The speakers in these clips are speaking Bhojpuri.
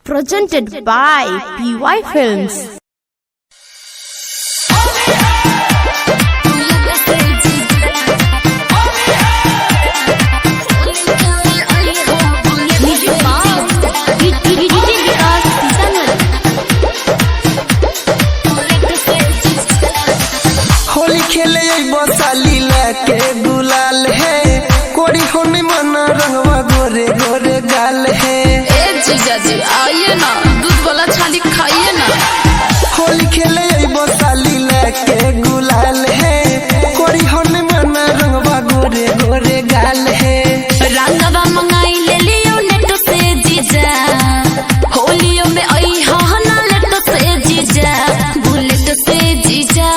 Presented by PY Films. Holi खेले बसाली लेके गुलाल है कोड़ी होने मना रंगवा गोरे गोरे गाल है। ए जीजा जी आइए ना, दूध वाला छाली खाइए ना। होली खेले बसाली लेके गुलाल है कोड़ी होने मना रंगवा गोरे गोरे गाल है। रंगवा मंगाई ले लियो नेट से जीजा, होलियों में आई हा ना लेट से जीजा, बुलेट से जीजा,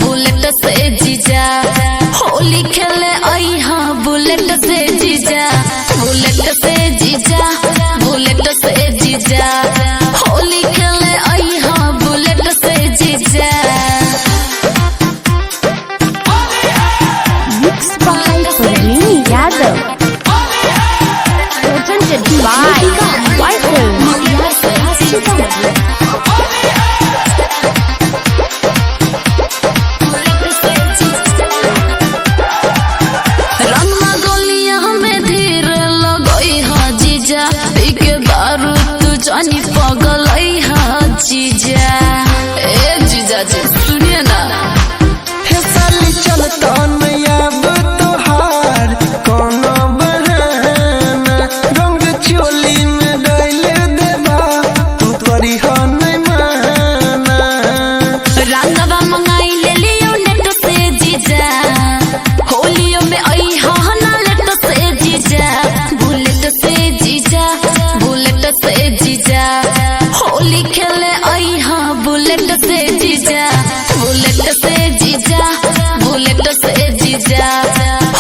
बुलेट से जीजा। होली खेले आई हाँ बुलेट से जीजा, बुलेट से जीजा, बुलेट से जीजा। होली खेले आई हाँ बुलेट से जीजा। Mixed by Sunny Yadav. Presented by PY Films. रंगमा गोलिया हमें धीर लगई हा जीजा, पीके दारू तू जानी पागल हा जीजा। ए जीजा जी सुनिए ना, हे साली चलता नया तोहार कोनो बहाना रंग चोली में डाल देबा तू करी हो नहीं माना। रंगवा मंगाई ले लियो नेट से जीजा, होलियों में आई हा ना लेट से जीजा, बुलेट से जीजा, बुलेट से जीजा। होली खेले आई हाँ बुलेट से जीजा, बुलेट से जीजा, बुलेट से जीजा।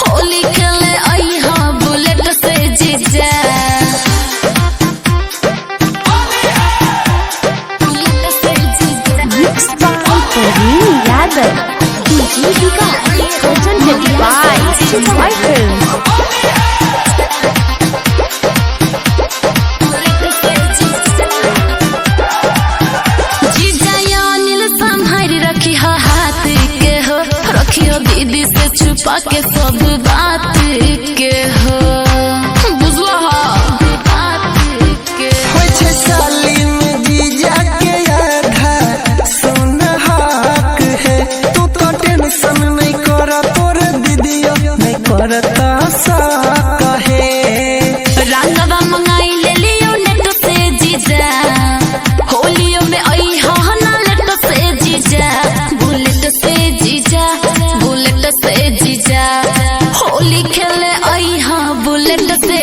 होली खेले आई हाँ बुलेट से जीजा। बुलेट से जीजा। Mixed by Sunny Yadav. Presented by PY Films. जीजा या नील संभारी रखी हा हाथ के हो, रखियो दीदी से छुपा के सब बात के हो, बुझला हा बात के। होय छे साली में जीजा के आधा सुन हक है तू तो टेंशन नहीं कर तोर दीदियो नहीं करता साक है। रंगवा मंगाई ले लियो नेट से जीजा, होलियों में आई हा ना लेट से जीजा, बुलेट से जीजा, बुलेट से जीजा। होली खेले आई हाँ बुलेट से